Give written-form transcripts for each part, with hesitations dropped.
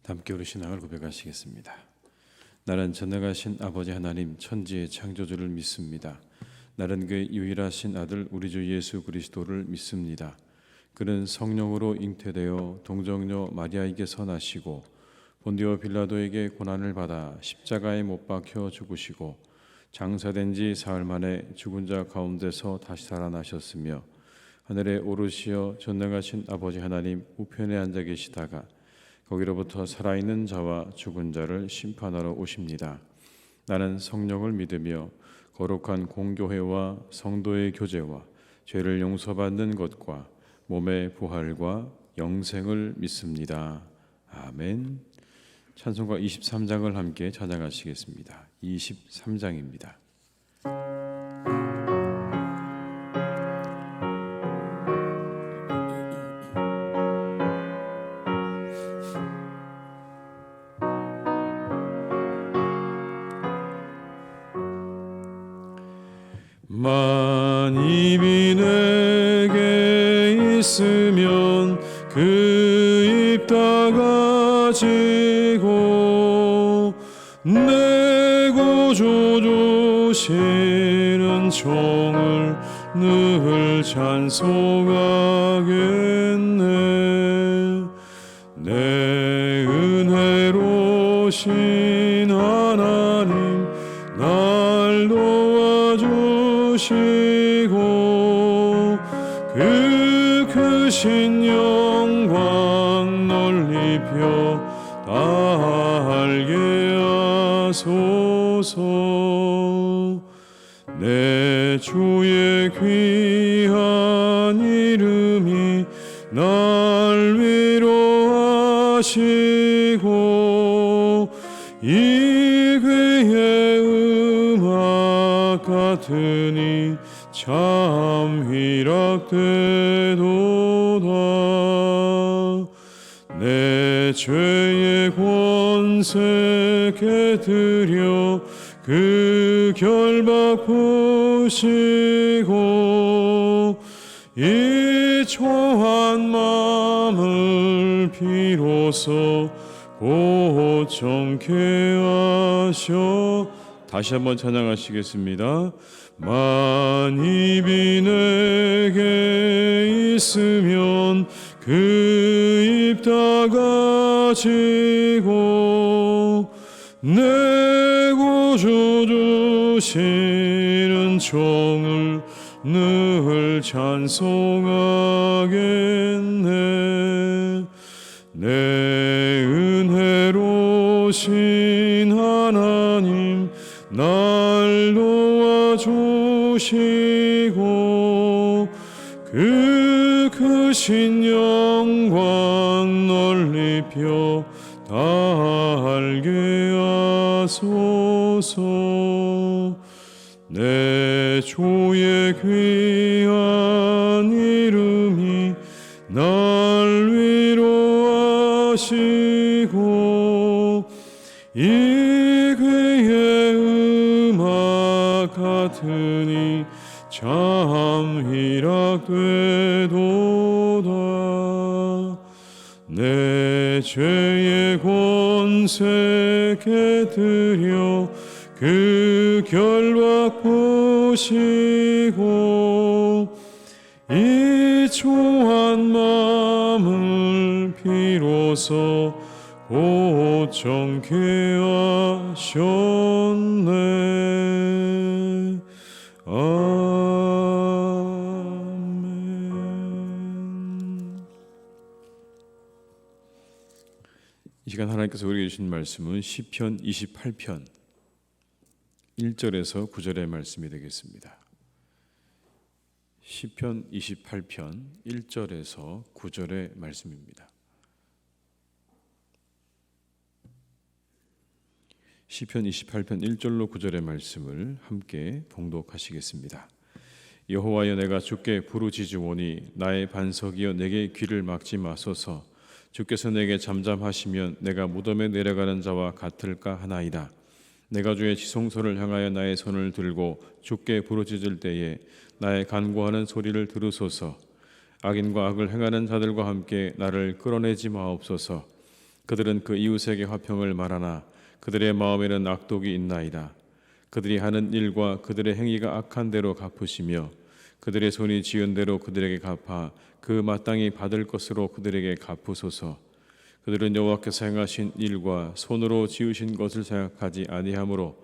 함께 우리 신앙을 고백하시겠습니다. 나는 전능하신 아버지 하나님 천지의 창조주를 믿습니다. 나는 그의 유일하신 아들 우리 주 예수 그리스도를 믿습니다. 그는 성령으로 잉태되어 동정녀 마리아에게서 나시고 본디오 빌라도에게 고난을 받아 십자가에 못 박혀 죽으시고 장사된 지 사흘 만에 죽은 자 가운데서 다시 살아나셨으며 하늘에 오르시어 전능하신 아버지 하나님 우편에 앉아 계시다가 거기로부터 살아있는 자와 죽은 자를 심판하러 오십니다. 나는 성령을 믿으며 거룩한 공교회와 성도의 교제와 죄를 용서받는 것과 몸의 부활과 영생을 믿습니다. 아멘. 찬송가 23장을 함께 찬양하시겠습니다. 23장입니다. 만입이 내게 있으면 그 입 다가지고 내 구주 주시는 종을 늘 찬송하겠네. 내 은혜로신 하나님 날 도와주시고 그 크신 영광 넓혀 다 알게 하소서. 내 주의 귀한 이름이 날 위로하시고 이 귀의 음악 같으니 참 희락되도다. 내 죄의 권세 깨뜨려 그 결박 보시고 이 초한 마음을 비로소 곧 정케 하셔. 다시 한번 찬양하시겠습니다. 만입이 내게 있으면 그 입 다가지고 내 구주 주시는 종을 늘 찬송하겠네. 내 은혜로신 하나님 날 도와주시고 그 크신 영광 넓혀 다 알게 하소서. 내 주의 귀한 이름이 날 위로하시고 이 귀의 음악 같으니 참 희락되도다. 내 죄의 권세 깨뜨려 그 결박 보시고 이 초한 마음을 비로소 곧 정케 하셨네. 아멘. 이 시간 하나님께서 우리에게 주신 말씀은 시편 28편 1절에서 9절의 말씀이 되겠습니다. 시편 28편 1절에서 9절의 말씀입니다. 시편 28편 1절로 9절의 말씀을 함께 봉독하시겠습니다. 여호와여, 내가 주께 부르짖으오니 나의 반석이여 내게 귀를 막지 마소서. 주께서 내게 잠잠하시면 내가 무덤에 내려가는 자와 같을까 하나이다. 내가 주의 지성소를 향하여 나의 손을 들고 주께 부르짖을 때에 나의 간구하는 소리를 들으소서. 악인과 악을 행하는 자들과 함께 나를 끌어내지 마옵소서. 그들은 그 이웃에게 화평을 말하나 그들의 마음에는 악독이 있나이다. 그들이 하는 일과 그들의 행위가 악한 대로 갚으시며 그들의 손이 지은 대로 그들에게 갚아 그 마땅히 받을 것으로 그들에게 갚으소서. 그들은 여호와께서 행하신 일과 손으로 지으신 것을 생각하지 아니하므로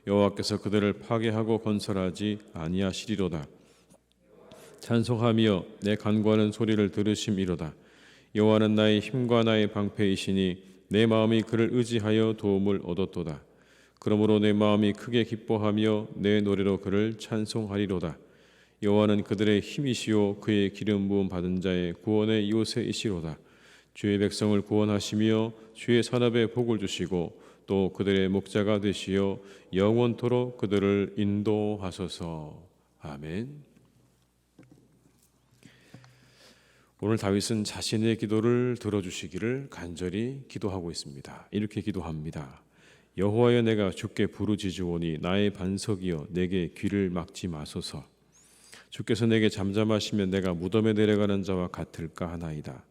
여호와께서 그들을 파괴하고 건설하지 아니하시리로다. 찬송하며 내 간구하는 소리를 들으심이로다. 여호와는 나의 힘과 나의 방패이시니 내 마음이 그를 의지하여 도움을 얻었도다. 그러므로 내 마음이 크게 기뻐하며 내 노래로 그를 찬송하리로다. 여호와는 그들의 힘이시요 그의 기름 부음 받은 자의 구원의 요새이시로다. 주의 백성을 구원하시며 주의 산업에 복을 주시고 또 그들의 목자가 되시어 영원토록 그들을 인도하소서. 아멘. 오늘 다윗은 자신의 기도를 들어주시기를 간절히 기도하고 있습니다. 이렇게 기도합니다. 여호와여, 내가 주께 부르짖으오니 나의 반석이여 내게 귀를 막지 마소서. 주께서 내게 잠잠하시면 내가 무덤에 내려가는 자와 같을까 하나이다.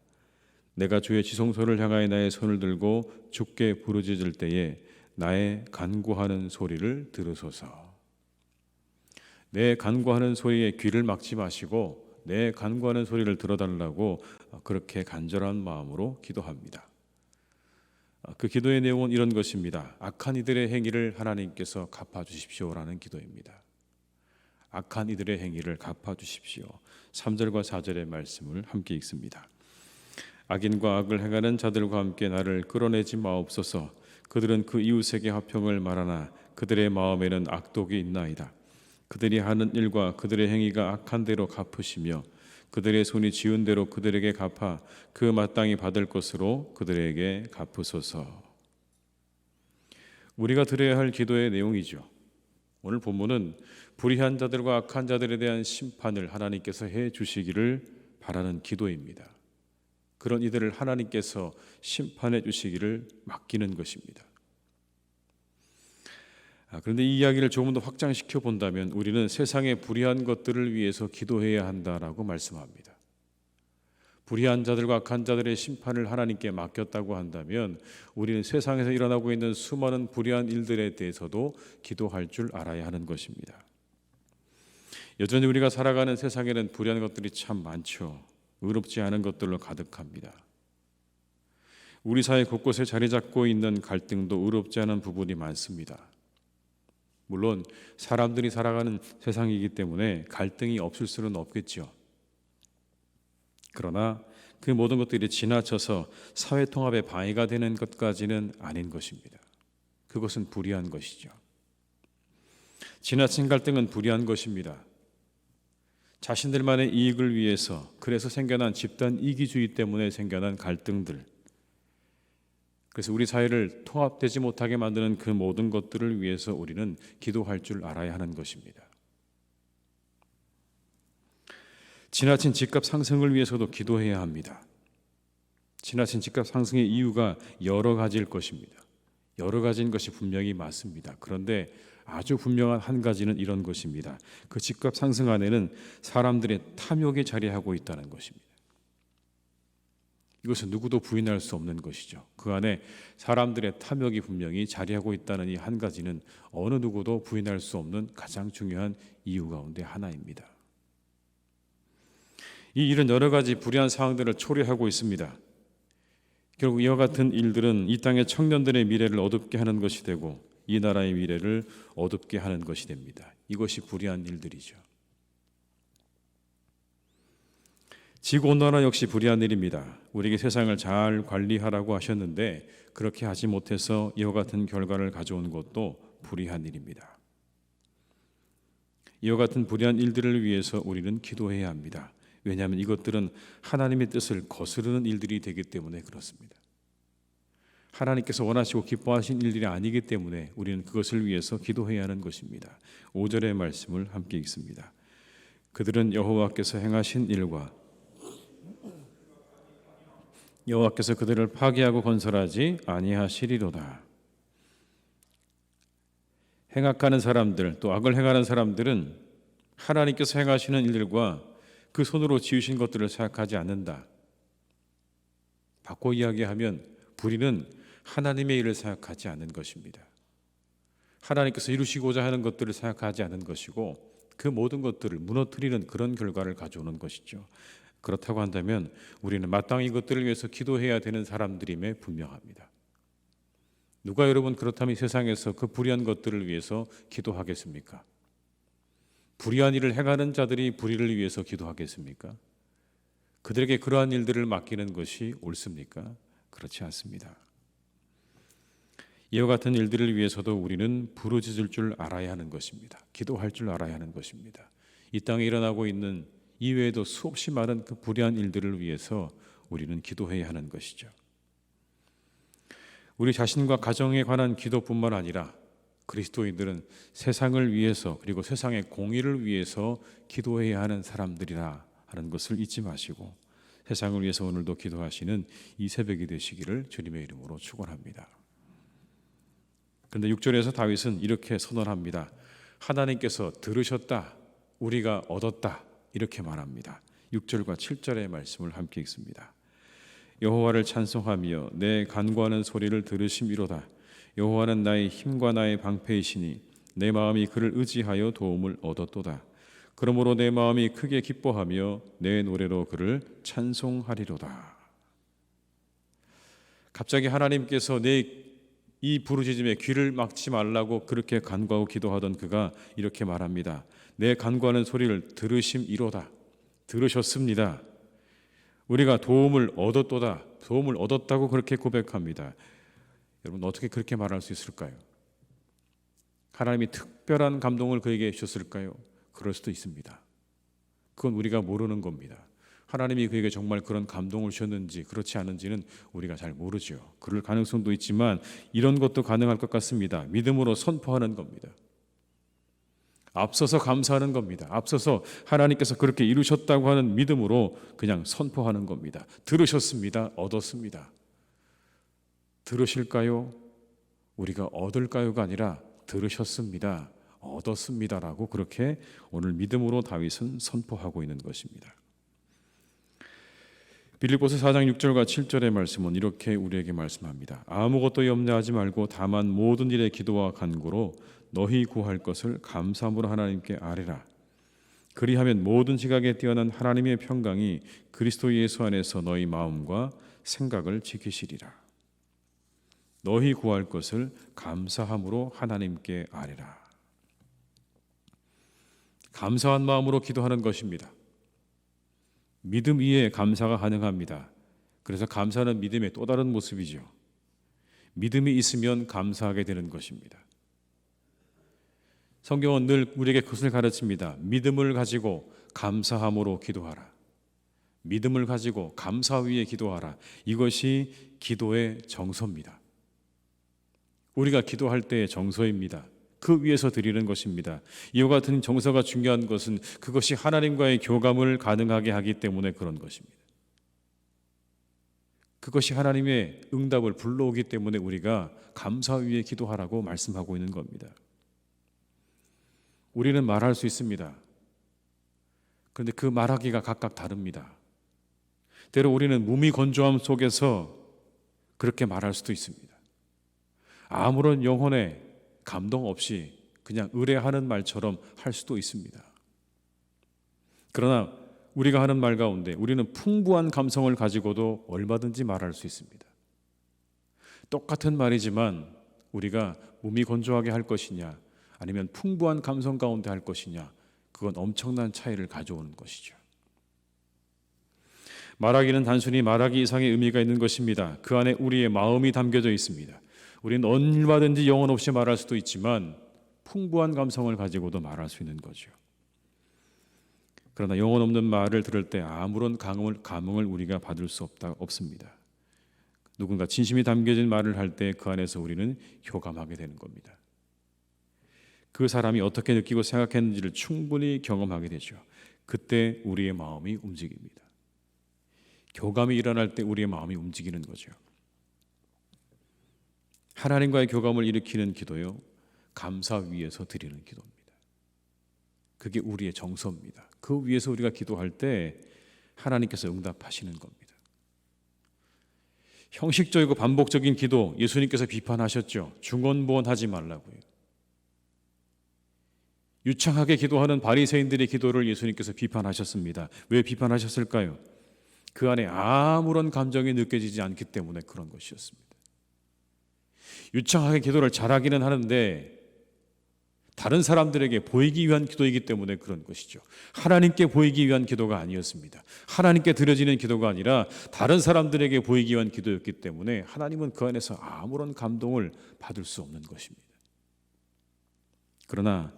내가 주의 지성소를 향하여 나의 손을 들고 주께 부르짖을 때에 나의 간구하는 소리를 들으소서. 내 간구하는 소리에 귀를 막지 마시고 내 간구하는 소리를 들어달라고 그렇게 간절한 마음으로 기도합니다. 그 기도의 내용은 이런 것입니다. 악한 이들의 행위를 하나님께서 갚아주십시오라는 기도입니다. 악한 이들의 행위를 갚아주십시오. 3절과 4절의 말씀을 함께 읽습니다. 악인과 악을 행하는 자들과 함께 나를 끌어내지 마옵소서. 그들은 그 이웃에게 화평을 말하나 그들의 마음에는 악독이 있나이다. 그들이 하는 일과 그들의 행위가 악한 대로 갚으시며 그들의 손이 지은 대로 그들에게 갚아 그 마땅히 받을 것으로 그들에게 갚으소서. 우리가 드려야 할 기도의 내용이죠. 오늘 본문은 불의한 자들과 악한 자들에 대한 심판을 하나님께서 해 주시기를 바라는 기도입니다. 그런 이들을 하나님께서 심판해 주시기를 맡기는 것입니다. 그런데 이 이야기를 조금 더 확장시켜 본다면 우리는 세상의 불의한 것들을 위해서 기도해야 한다라고 말씀합니다. 불의한 자들과 악한 자들의 심판을 하나님께 맡겼다고 한다면 우리는 세상에서 일어나고 있는 수많은 불의한 일들에 대해서도 기도할 줄 알아야 하는 것입니다. 여전히 우리가 살아가는 세상에는 불의한 것들이 참 많죠. 의롭지 않은 것들로 가득합니다. 우리 사회 곳곳에 자리 잡고 있는 갈등도 의롭지 않은 부분이 많습니다. 물론 사람들이 살아가는 세상이기 때문에 갈등이 없을 수는 없겠죠. 그러나 그 모든 것들이 지나쳐서 사회 통합에 방해가 되는 것까지는 아닌 것입니다. 그것은 불의한 것이죠. 지나친 갈등은 불의한 것입니다. 자신들만의 이익을 위해서 그래서 생겨난 집단 이기주의 때문에 생겨난 갈등들, 그래서 우리 사회를 통합되지 못하게 만드는 그 모든 것들을 위해서 우리는 기도할 줄 알아야 하는 것입니다. 지나친 집값 상승을 위해서도 기도해야 합니다. 지나친 집값 상승의 이유가 여러 가지일 것입니다. 여러 가지인 것이 분명히 맞습니다. 그런데 아주 분명한 한 가지는 이런 것입니다. 그 집값 상승 안에는 사람들의 탐욕이 자리하고 있다는 것입니다. 이것은 누구도 부인할 수 없는 것이죠. 그 안에 사람들의 탐욕이 분명히 자리하고 있다는 이 한 가지는 어느 누구도 부인할 수 없는 가장 중요한 이유 가운데 하나입니다. 이 일은 여러 가지 불의한 상황들을 초래하고 있습니다. 결국 이와 같은 일들은 이 땅의 청년들의 미래를 어둡게 하는 것이 되고 이 나라의 미래를 어둡게 하는 것이 됩니다. 이것이 불의한 일들이죠. 지구온난화 역시 불의한 일입니다. 우리에게 세상을 잘 관리하라고 하셨는데 그렇게 하지 못해서 이와 같은 결과를 가져온 것도 불의한 일입니다. 이와 같은 불의한 일들을 위해서 우리는 기도해야 합니다. 왜냐하면 이것들은 하나님의 뜻을 거스르는 일들이 되기 때문에 그렇습니다. 하나님께서 원하시고 기뻐하신 일들이 아니기 때문에 우리는 그것을 위해서 기도해야 하는 것입니다. 5절의 말씀을 함께 읽습니다. 그들은 여호와께서 행하신 일과 여호와께서 그들을 파괴하고 건설하지 아니하시리로다. 행악하는 사람들, 또 악을 행하는 사람들은 하나님께서 행하시는 일들과 그 손으로 지으신 것들을 생각하지 않는다. 바꿔 이야기하면 불의는 하나님의 일을 생각하지 않는 것입니다. 하나님께서 이루시고자 하는 것들을 생각하지 않는 것이고 그 모든 것들을 무너뜨리는 그런 결과를 가져오는 것이죠. 그렇다고 한다면 우리는 마땅히 이것들을 위해서 기도해야 되는 사람들임에 분명합니다. 누가 여러분 그렇다면 이 세상에서 그 불의한 것들을 위해서 기도하겠습니까? 불의한 일을 행하는 자들이 불의를 위해서 기도하겠습니까? 그들에게 그러한 일들을 맡기는 것이 옳습니까? 그렇지 않습니다. 이와 같은 일들을 위해서도 우리는 부르짖을 줄 알아야 하는 것입니다. 기도할 줄 알아야 하는 것입니다. 이 땅에 일어나고 있는 이외에도 수없이 많은 그 불의한 일들을 위해서 우리는 기도해야 하는 것이죠. 우리 자신과 가정에 관한 기도뿐만 아니라 그리스도인들은 세상을 위해서 그리고 세상의 공의를 위해서 기도해야 하는 사람들이라 하는 것을 잊지 마시고 세상을 위해서 오늘도 기도하시는 이 새벽이 되시기를 주님의 이름으로 축원합니다. 그런데 6절에서 다윗은 이렇게 선언합니다. 하나님께서 들으셨다, 우리가 얻었다 이렇게 말합니다. 6절과 7절의 말씀을 함께 읽습니다. 여호와를 찬송하며 내 간구하는 소리를 들으심이로다. 여호와는 나의 힘과 나의 방패이시니 내 마음이 그를 의지하여 도움을 얻었도다. 그러므로 내 마음이 크게 기뻐하며 내 노래로 그를 찬송하리로다. 갑자기 하나님께서 내 이 부르짖음에 귀를 막지 말라고 그렇게 간구하고 기도하던 그가 이렇게 말합니다. 내 간구하는 소리를 들으심이로다. 들으셨습니다. 우리가 도움을 얻었도다. 도움을 얻었다고 그렇게 고백합니다. 여러분 어떻게 그렇게 말할 수 있을까요? 하나님이 특별한 감동을 그에게 주셨을까요? 그럴 수도 있습니다. 그건 우리가 모르는 겁니다. 하나님이 그에게 정말 그런 감동을 주셨는지 그렇지 않은지는 우리가 잘 모르죠. 그럴 가능성도 있지만 이런 것도 가능할 것 같습니다. 믿음으로 선포하는 겁니다. 앞서서 감사하는 겁니다. 앞서서 하나님께서 그렇게 이루셨다고 하는 믿음으로 그냥 선포하는 겁니다. 들으셨습니다. 얻었습니다. 들으실까요? 우리가 얻을까요가 아니라 들으셨습니다. 얻었습니다라고 그렇게 오늘 믿음으로 다윗은 선포하고 있는 것입니다. 빌립보서 4장 6절과 7절의 말씀은 이렇게 우리에게 말씀합니다. 아무것도 염려하지 말고 다만 모든 일에 기도와 간구로 너희 구할 것을 감사함으로 하나님께 아뢰라. 그리하면 모든 지각에 뛰어난 하나님의 평강이 그리스도 예수 안에서 너희 마음과 생각을 지키시리라. 너희 구할 것을 감사함으로 하나님께 아뢰라. 감사한 마음으로 기도하는 것입니다. 믿음 위에 감사가 가능합니다. 그래서 감사는 믿음의 또 다른 모습이죠. 믿음이 있으면 감사하게 되는 것입니다. 성경은 늘 우리에게 그것을 가르칩니다. 믿음을 가지고 감사함으로 기도하라. 믿음을 가지고 감사 위에 기도하라. 이것이 기도의 정서입니다. 우리가 기도할 때의 정서입니다. 그 위에서 드리는 것입니다. 이와 같은 정서가 중요한 것은 그것이 하나님과의 교감을 가능하게 하기 때문에 그런 것입니다. 그것이 하나님의 응답을 불러오기 때문에 우리가 감사 위에 기도하라고 말씀하고 있는 겁니다. 우리는 말할 수 있습니다. 그런데 그 말하기가 각각 다릅니다. 때로 우리는 무미건조함 속에서 그렇게 말할 수도 있습니다. 아무런 영혼의 감동 없이 그냥 의뢰하는 말처럼 할 수도 있습니다. 그러나 우리가 하는 말 가운데 우리는 풍부한 감성을 가지고도 얼마든지 말할 수 있습니다. 똑같은 말이지만 우리가 무미건조하게 할 것이냐 아니면 풍부한 감성 가운데 할 것이냐 그건 엄청난 차이를 가져오는 것이죠. 말하기는 단순히 말하기 이상의 의미가 있는 것입니다. 그 안에 우리의 마음이 담겨져 있습니다. 우리는 얼마든지 영혼 없이 말할 수도 있지만 풍부한 감성을 가지고도 말할 수 있는 거죠. 그러나 영혼 없는 말을 들을 때 아무런 감흥을 우리가 받을 수 없습니다. 누군가 진심이 담겨진 말을 할 때 그 안에서 우리는 교감하게 되는 겁니다. 그 사람이 어떻게 느끼고 생각했는지를 충분히 경험하게 되죠. 그때 우리의 마음이 움직입니다. 교감이 일어날 때 우리의 마음이 움직이는 거죠. 하나님과의 교감을 일으키는 기도요, 감사 위에서 드리는 기도입니다. 그게 우리의 정서입니다. 그 위에서 우리가 기도할 때 하나님께서 응답하시는 겁니다. 형식적이고 반복적인 기도 예수님께서 비판하셨죠. 중언부언하지 말라고요. 유창하게 기도하는 바리새인들의 기도를 예수님께서 비판하셨습니다. 왜 비판하셨을까요? 그 안에 아무런 감정이 느껴지지 않기 때문에 그런 것이었습니다. 유창하게 기도를 잘하기는 하는데 다른 사람들에게 보이기 위한 기도이기 때문에 그런 것이죠. 하나님께 보이기 위한 기도가 아니었습니다. 하나님께 드려지는 기도가 아니라 다른 사람들에게 보이기 위한 기도였기 때문에 하나님은 그 안에서 아무런 감동을 받을 수 없는 것입니다. 그러나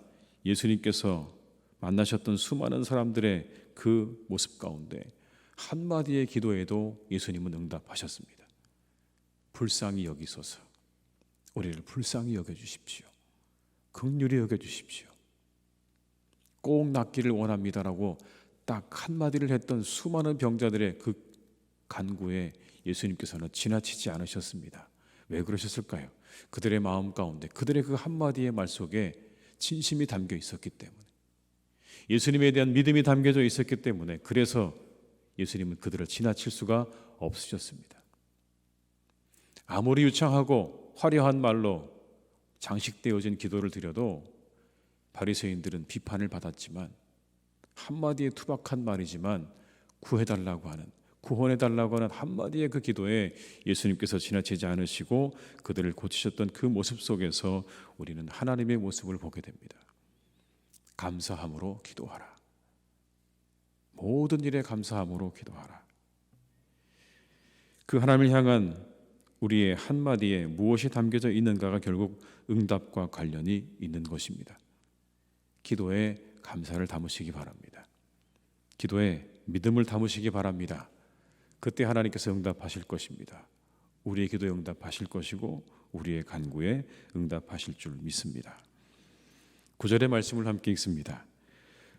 예수님께서 만나셨던 수많은 사람들의 그 모습 가운데 한마디의 기도에도 예수님은 응답하셨습니다. 불쌍히 여기소서. 우리를 불쌍히 여겨주십시오. 긍휼히 여겨주십시오. 꼭 낫기를 원합니다라고 딱 한마디를 했던 수많은 병자들의 그 간구에 예수님께서는 지나치지 않으셨습니다. 왜 그러셨을까요? 그들의 마음 가운데 그들의 그 한마디의 말 속에 진심이 담겨 있었기 때문에, 예수님에 대한 믿음이 담겨져 있었기 때문에, 그래서 예수님은 그들을 지나칠 수가 없으셨습니다. 아무리 유창하고 화려한 말로 장식되어진 기도를 드려도 바리새인들은 비판을 받았지만, 한마디의 투박한 말이지만 구해달라고 하는, 구원해달라고 하는 한마디의 그 기도에 예수님께서 지나치지 않으시고 그들을 고치셨던 그 모습 속에서 우리는 하나님의 모습을 보게 됩니다. 감사함으로 기도하라. 모든 일에 감사함으로 기도하라. 그 하나님을 향한 우리의 한마디에 무엇이 담겨져 있는가가 결국 응답과 관련이 있는 것입니다. 기도에 감사를 담으시기 바랍니다. 기도에 믿음을 담으시기 바랍니다. 그때 하나님께서 응답하실 것입니다. 우리의 기도에 응답하실 것이고 우리의 간구에 응답하실 줄 믿습니다. 9절의 말씀을 함께 읽습니다.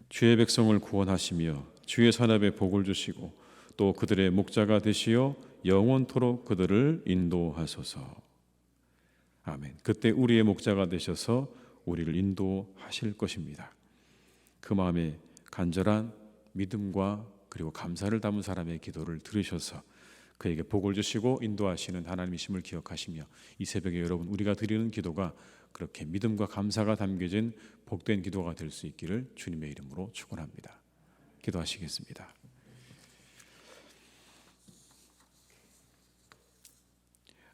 주의 백성을 구원하시며 주의 산업에 복을 주시고 또 그들의 목자가 되시어 영원토록 그들을 인도하소서. 아멘. 그때 우리의 목자가 되셔서 우리를 인도하실 것입니다. 그 마음에 간절한 믿음과 그리고 감사를 담은 사람의 기도를 들으셔서 그에게 복을 주시고 인도하시는 하나님이심을 기억하시며, 이 새벽에 여러분 우리가 드리는 기도가 그렇게 믿음과 감사가 담겨진 복된 기도가 될 수 있기를 주님의 이름으로 축원합니다. 기도하시겠습니다.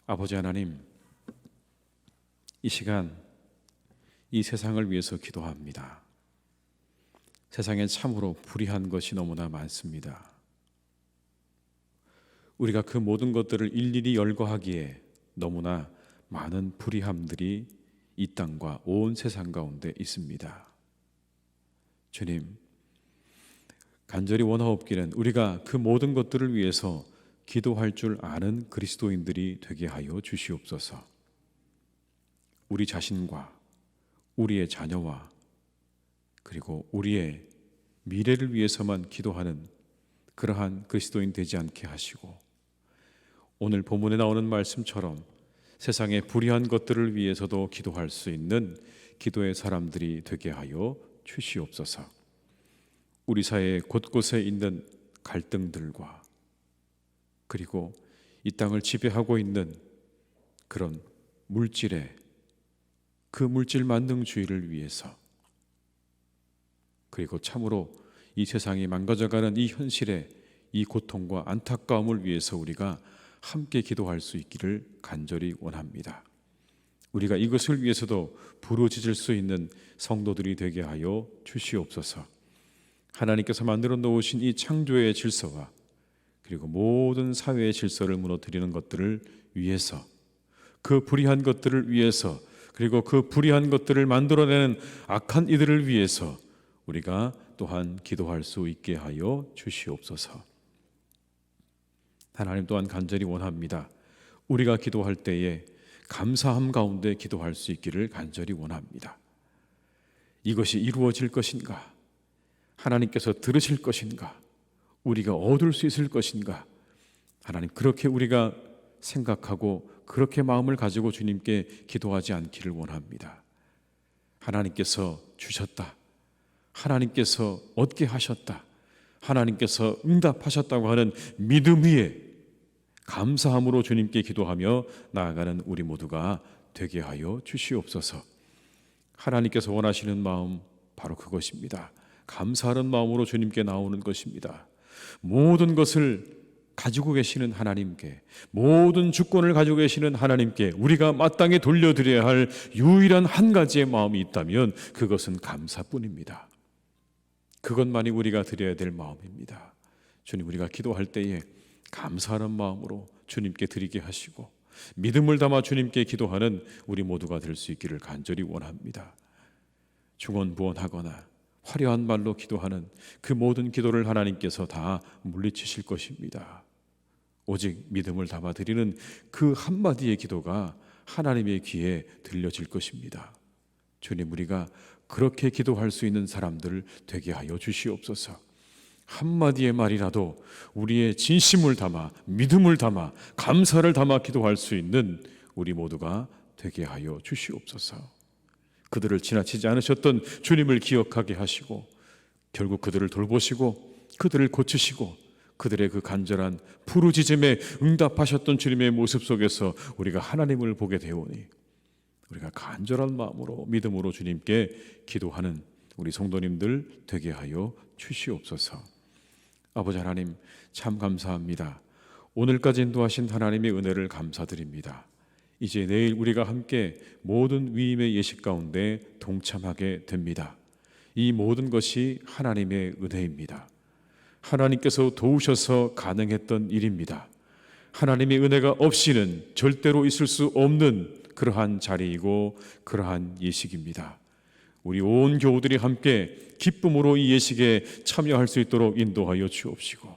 아버지 하나님, 이 시간 이 세상을 위해서 기도합니다. 세상에 참으로 불의한 것이 너무나 많습니다. 우리가 그 모든 것들을 일일이 열거하기에 너무나 많은 불의함들이 이 땅과 온 세상 가운데 있습니다. 주님, 간절히 원하옵기는 우리가 그 모든 것들을 위해서 기도할 줄 아는 그리스도인들이 되게 하여 주시옵소서. 우리 자신과 우리의 자녀와 그리고 우리의 미래를 위해서만 기도하는 그러한 그리스도인 되지 않게 하시고, 오늘 본문에 나오는 말씀처럼 세상의 불의한 것들을 위해서도 기도할 수 있는 기도의 사람들이 되게 하여 주시옵소서. 우리 사회 곳곳에 있는 갈등들과 그리고 이 땅을 지배하고 있는 그런 물질의 그 물질 만능주의를 위해서, 그리고 참으로 이 세상이 망가져가는 이 현실의 이 고통과 안타까움을 위해서 우리가 함께 기도할 수 있기를 간절히 원합니다. 우리가 이것을 위해서도 부르짖을 수 있는 성도들이 되게 하여 주시옵소서. 하나님께서 만들어 놓으신 이 창조의 질서와 그리고 모든 사회의 질서를 무너뜨리는 것들을 위해서, 그 불의한 것들을 위해서, 그리고 그 불의한 것들을 만들어내는 악한 이들을 위해서 우리가 또한 기도할 수 있게 하여 주시옵소서. 하나님 또한 간절히 원합니다. 우리가 기도할 때에 감사함 가운데 기도할 수 있기를 간절히 원합니다. 이것이 이루어질 것인가? 하나님께서 들으실 것인가? 우리가 얻을 수 있을 것인가? 하나님, 그렇게 우리가 생각하고 그렇게 마음을 가지고 주님께 기도하지 않기를 원합니다. 하나님께서 주셨다, 하나님께서 얻게 하셨다, 하나님께서 응답하셨다고 하는 믿음 위에 감사함으로 주님께 기도하며 나아가는 우리 모두가 되게 하여 주시옵소서. 하나님께서 원하시는 마음 바로 그것입니다. 감사하는 마음으로 주님께 나오는 것입니다. 모든 것을 가지고 계시는 하나님께, 모든 주권을 가지고 계시는 하나님께 우리가 마땅히 돌려드려야 할 유일한 한 가지의 마음이 있다면 그것은 감사뿐입니다. 그것만이 우리가 드려야 될 마음입니다. 주님, 우리가 기도할 때에 감사하는 마음으로 주님께 드리게 하시고 믿음을 담아 주님께 기도하는 우리 모두가 될 수 있기를 간절히 원합니다. 중언부언하거나 화려한 말로 기도하는 그 모든 기도를 하나님께서 다 물리치실 것입니다. 오직 믿음을 담아 드리는 그 한마디의 기도가 하나님의 귀에 들려질 것입니다. 주님, 우리가 그렇게 기도할 수 있는 사람들 되게 하여 주시옵소서. 한마디의 말이라도 우리의 진심을 담아, 믿음을 담아, 감사를 담아 기도할 수 있는 우리 모두가 되게 하여 주시옵소서. 그들을 지나치지 않으셨던 주님을 기억하게 하시고 결국 그들을 돌보시고 그들을 고치시고 그들의 그 간절한 부르짖음에 응답하셨던 주님의 모습 속에서 우리가 하나님을 보게 되오니 우리가 간절한 마음으로 믿음으로 주님께 기도하는 우리 성도님들 되게 하여 주시옵소서. 아버지 하나님, 참 감사합니다. 오늘까지 인도하신 하나님의 은혜를 감사드립니다. 이제 내일 우리가 함께 모든 위임의 예식 가운데 동참하게 됩니다. 이 모든 것이 하나님의 은혜입니다. 하나님께서 도우셔서 가능했던 일입니다. 하나님의 은혜가 없이는 절대로 있을 수 없는 그러한 자리이고 그러한 예식입니다. 우리 온 교우들이 함께 기쁨으로 이 예식에 참여할 수 있도록 인도하여 주옵시고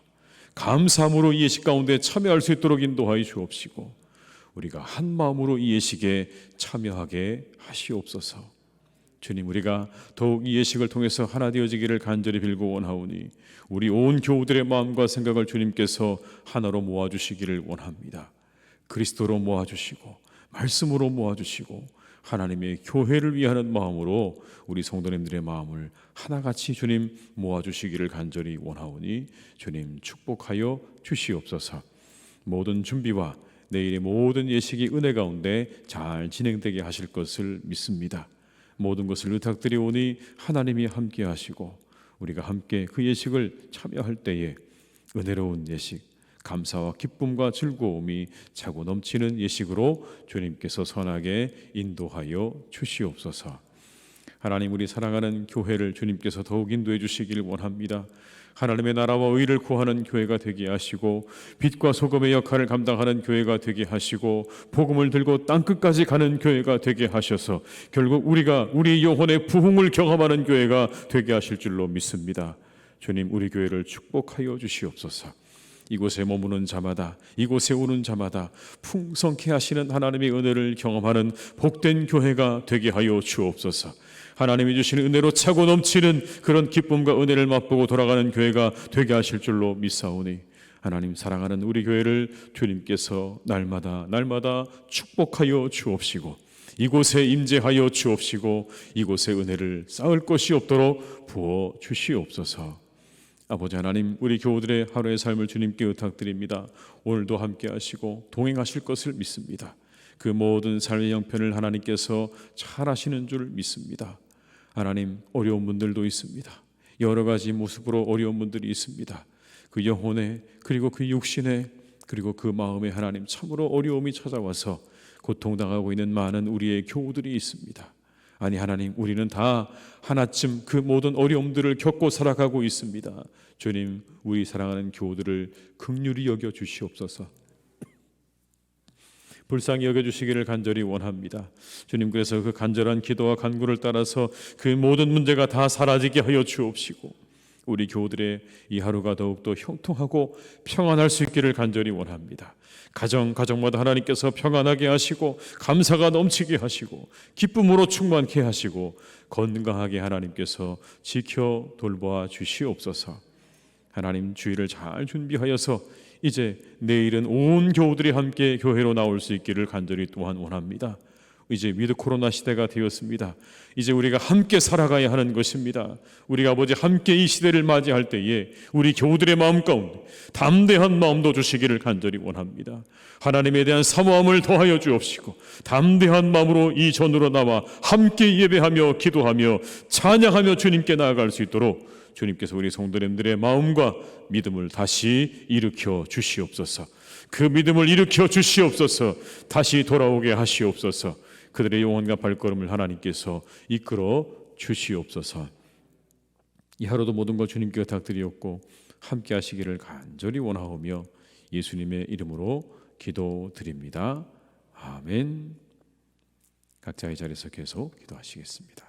감사함으로 이 예식 가운데 참여할 수 있도록 인도하여 주옵시고 우리가 한 마음으로 이 예식에 참여하게 하시옵소서. 주님, 우리가 더욱 이 예식을 통해서 하나 되어지기를 간절히 빌고 원하오니 우리 온 교우들의 마음과 생각을 주님께서 하나로 모아주시기를 원합니다. 그리스도로 모아주시고 말씀으로 모아주시고 하나님의 교회를 위하는 마음으로 우리 성도님들의 마음을 하나같이 주님 모아주시기를 간절히 원하오니 주님 축복하여 주시옵소서. 모든 준비와 내일의 모든 예식이 은혜 가운데 잘 진행되게 하실 것을 믿습니다. 모든 것을 의탁드리오니 하나님이 함께 하시고 우리가 함께 그 예식을 참여할 때에 은혜로운 예식, 감사와 기쁨과 즐거움이 차고 넘치는 예식으로 주님께서 선하게 인도하여 주시옵소서. 하나님, 우리 사랑하는 교회를 주님께서 더욱 인도해 주시길 원합니다. 하나님의 나라와 의를 구하는 교회가 되게 하시고 빛과 소금의 역할을 감당하는 교회가 되게 하시고 복음을 들고 땅끝까지 가는 교회가 되게 하셔서 결국 우리가 우리 영혼의 부흥을 경험하는 교회가 되게 하실 줄로 믿습니다. 주님, 우리 교회를 축복하여 주시옵소서. 이곳에 머무는 자마다, 이곳에 오는 자마다 풍성케 하시는 하나님의 은혜를 경험하는 복된 교회가 되게 하여 주옵소서. 하나님이 주시는 은혜로 차고 넘치는 그런 기쁨과 은혜를 맛보고 돌아가는 교회가 되게 하실 줄로 믿사오니 하나님, 사랑하는 우리 교회를 주님께서 날마다 축복하여 주옵시고 이곳에 임재하여 주옵시고 이곳에 은혜를 쌓을 것이 없도록 부어 주시옵소서. 아버지 하나님, 우리 교우들의 하루의 삶을 주님께 의탁드립니다. 오늘도 함께 하시고 동행하실 것을 믿습니다. 그 모든 삶의 형편을 하나님께서 잘 하시는 줄 믿습니다. 하나님, 어려운 분들도 있습니다. 여러 가지 모습으로 어려운 분들이 있습니다. 그 영혼에 그리고 그 육신에 그리고 그 마음에 하나님 참으로 어려움이 찾아와서 고통당하고 있는 많은 우리의 교우들이 있습니다. 아니 하나님, 우리는 다 하나쯤 그 모든 어려움들을 겪고 살아가고 있습니다. 주님, 우리 사랑하는 교우들을 긍휼히 여겨 주시옵소서. 불쌍히 여겨주시기를 간절히 원합니다. 주님, 그래서 그 간절한 기도와 간구를 따라서 그 모든 문제가 다 사라지게 하여 주옵시고 우리 교우들의 이 하루가 더욱더 형통하고 평안할 수 있기를 간절히 원합니다. 가정마다 하나님께서 평안하게 하시고 감사가 넘치게 하시고 기쁨으로 충만케 하시고 건강하게 하나님께서 지켜 돌보아 주시옵소서. 하나님, 주일을 잘 준비하여서 이제 내일은 온 교우들이 함께 교회로 나올 수 있기를 간절히 또한 원합니다. 이제 위드 코로나 시대가 되었습니다. 이제 우리가 함께 살아가야 하는 것입니다. 우리가 아버지 함께 이 시대를 맞이할 때에 우리 교우들의 마음 가운데 담대한 마음도 주시기를 간절히 원합니다. 하나님에 대한 사모함을 더하여 주옵시고 담대한 마음으로 이 전으로 나와 함께 예배하며 기도하며 찬양하며 주님께 나아갈 수 있도록 주님께서 우리 성도님들의 마음과 믿음을 다시 일으켜 주시옵소서. 그 믿음을 일으켜 주시옵소서. 다시 돌아오게 하시옵소서. 그들의 영혼과 발걸음을 하나님께서 이끌어 주시옵소서. 이 하루도 모든 것 주님께 부탁드리옵고 함께 하시기를 간절히 원하오며 예수님의 이름으로 기도드립니다. 아멘. 각자의 자리에서 계속 기도하시겠습니다.